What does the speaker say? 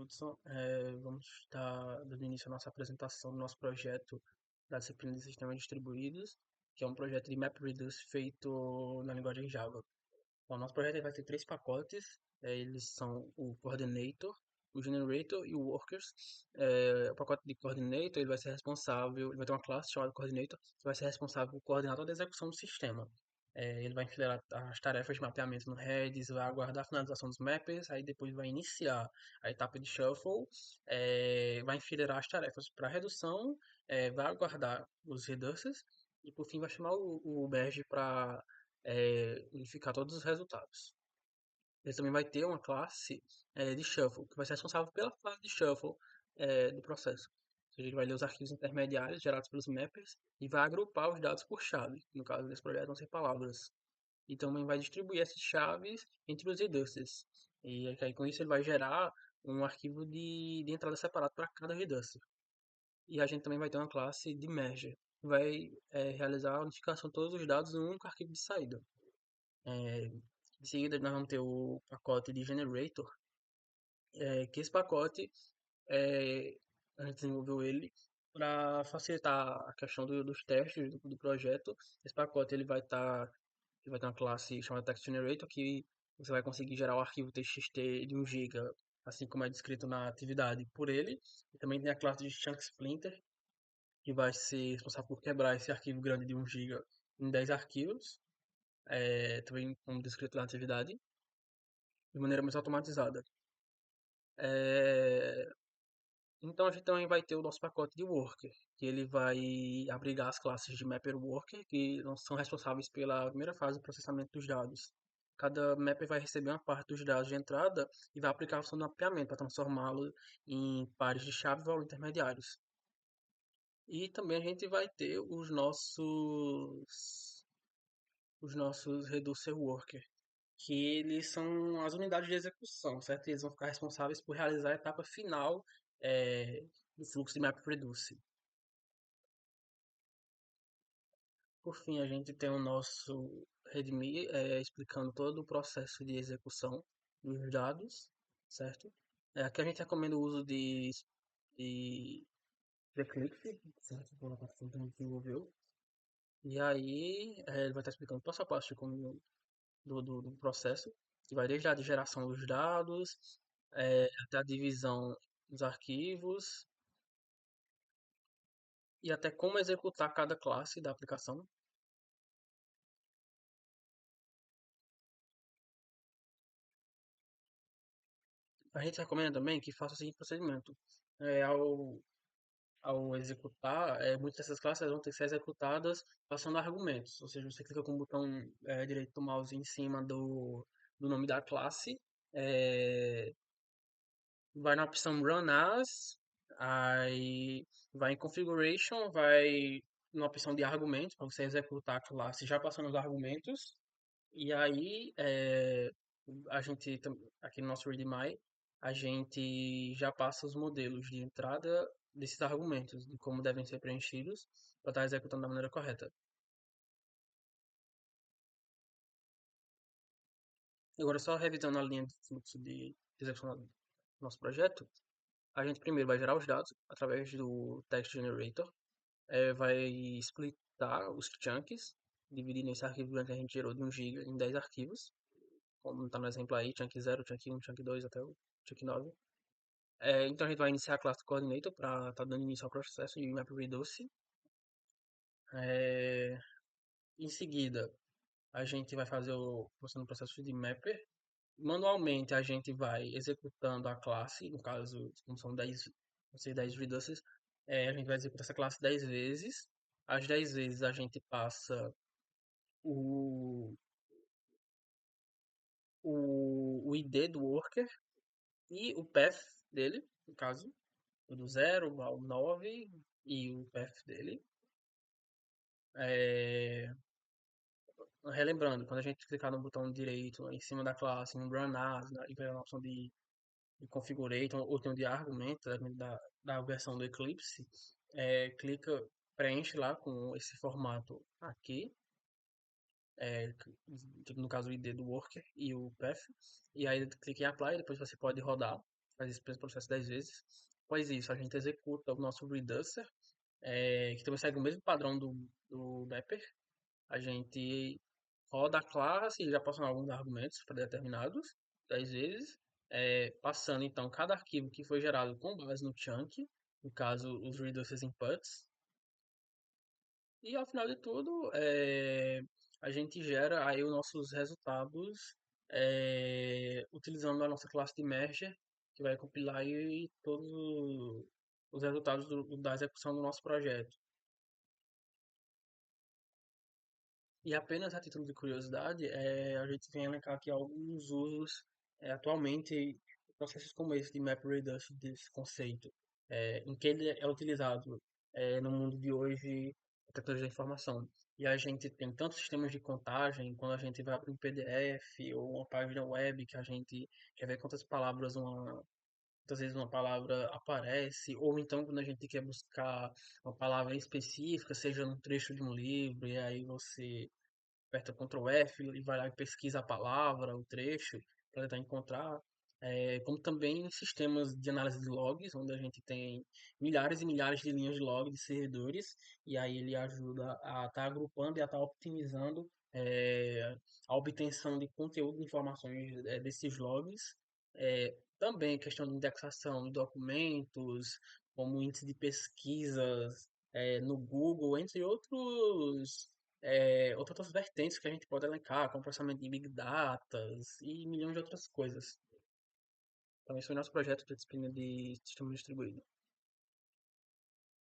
Hudson. Vamos estar dando início à nossa apresentação do nosso projeto da disciplina de sistemas distribuídos, que é um projeto de MapReduce feito na linguagem Java. Bom, nosso projeto vai ter três pacotes. Eles são o Coordinator, o Generator e o Workers. O pacote de Coordinator ele vai ser responsável, ele vai ter uma classe chamada Coordinator, que vai ser responsável por coordenar toda a execução do sistema. Ele vai enfileirar as tarefas de mapeamento no Redis, vai aguardar a finalização dos mappers, aí depois vai iniciar a etapa de shuffle, vai enfileirar as tarefas para redução, vai aguardar os reduces e por fim vai chamar o merge para unificar todos os resultados. Ele também vai ter uma classe de shuffle, que vai ser responsável pela fase de shuffle do processo. Ou seja, ele vai ler os arquivos intermediários gerados pelos mappers e vai agrupar os dados por chave. No caso desse projeto vão ser palavras. E também vai distribuir essas chaves entre os reducers. E aí, com isso ele vai gerar um arquivo de entrada separado para cada reducer. E a gente também vai ter uma classe de merge, que vai realizar a unificação de todos os dados em um único arquivo de saída. Em seguida, nós vamos ter o pacote de Generator, que esse pacote é, a gente desenvolveu ele para facilitar a questão dos testes do projeto. Esse pacote ele vai ter uma classe chamada Text Generator que você vai conseguir gerar o arquivo TXT de 1 GB, assim como é descrito na atividade por ele. E também tem a classe de Chunk Splinter, que vai ser responsável por quebrar esse arquivo grande de 1 GB em 10 arquivos, também como descrito na atividade, de maneira mais automatizada. É, Então a gente também vai ter o nosso pacote de Worker, que ele vai abrigar as classes de Mapper Worker, que não são responsáveis pela primeira fase do processamento dos dados. Cada mapper vai receber uma parte dos dados de entrada e vai aplicar a função de mapeamento para transformá-lo em pares de chave e valor intermediários. E também a gente vai ter os nossos Reducer Worker, que eles são as unidades de execução, certo? Eles vão ficar responsáveis por realizar a etapa final do fluxo de MapReduce. Por fim, a gente tem o nosso README explicando todo o processo de execução dos dados, certo? Aqui a gente recomenda o uso de Eclipse, certo? Por uma plataforma que a gente desenvolveu. E aí, ele vai estar explicando passo a passo de como do processo, que vai desde a geração dos dados, até a divisão dos arquivos e até como executar cada classe da aplicação. A gente recomenda também que faça o seguinte procedimento. É, ao, ao executar, muitas dessas classes vão ter que ser executadas passando argumentos. Ou seja, você clica com o botão direito do mouse em cima do nome da classe, é, vai na opção Run As, aí vai em Configuration, vai na opção de argumentos, para você executar a classe já passando os argumentos. E aí, aqui no nosso README, a gente já passa os modelos de entrada desses argumentos, de como devem ser preenchidos, para estar executando da maneira correta. Agora, só revisando a linha de fluxo de execução do nosso projeto, a gente primeiro vai gerar os dados através do Text Generator, vai splitar os chunks, dividindo esse arquivo grande que a gente gerou de 1 GB em 10 arquivos, como está no exemplo aí, chunk 0, chunk 1, chunk 2 até o chunk 9. Então a gente vai iniciar a classe Coordinator para estar dando início ao processo de MapReduce. É, Em seguida, a gente vai fazer o processo de Mapper. Manualmente, a gente vai executando a classe, no caso, como são 10, vão ser 10 reduces, a gente vai executar essa classe 10 vezes. As 10 vezes a gente passa o, o ID do worker e o path dele, no caso, do 0 ao 9 e o path dele. É, Relembrando, quando a gente clicar no botão direito em cima da classe, no Run As, e vai na opção de Configurator ou tem um de argumento, depende da versão do Eclipse, clica, preenche lá com esse formato aqui, tipo, no caso o ID do worker e o path, e aí clica em Apply, depois você pode rodar. faz esse mesmo processo 10 vezes. Após isso, a gente executa o nosso Reducer, que também segue o mesmo padrão do Mapper. A gente roda a classe e já passando alguns argumentos predeterminados 10 vezes, passando então cada arquivo que foi gerado com base no chunk, no caso os reducers inputs, e ao final de tudo a gente gera aí os nossos resultados utilizando a nossa classe de merger, que vai compilar aí todos os resultados da execução do nosso projeto. E apenas a título de curiosidade, a gente vem elencar aqui alguns usos atualmente, processos como esse de map reduction, desse conceito, em que ele é utilizado no mundo de hoje, a tecnologia da informação. E a gente tem tantos sistemas de contagem, quando a gente vai abrir um PDF ou uma página web que a gente quer ver quantas vezes uma palavra aparece, ou então quando a gente quer buscar uma palavra específica, seja num trecho de um livro, e aí você aperta Ctrl F e vai lá e pesquisa a palavra, o trecho, para tentar encontrar. Como também sistemas de análise de logs, onde a gente tem milhares e milhares de linhas de log de servidores, e aí ele ajuda a estar agrupando e a estar optimizando a obtenção de conteúdo e informações desses logs. Também questão de indexação de documentos, como índice de pesquisas no Google, entre outras vertentes que a gente pode elencar, como processamento de Big Data e milhões de outras coisas. Também foi nosso projeto de disciplina de sistema distribuído.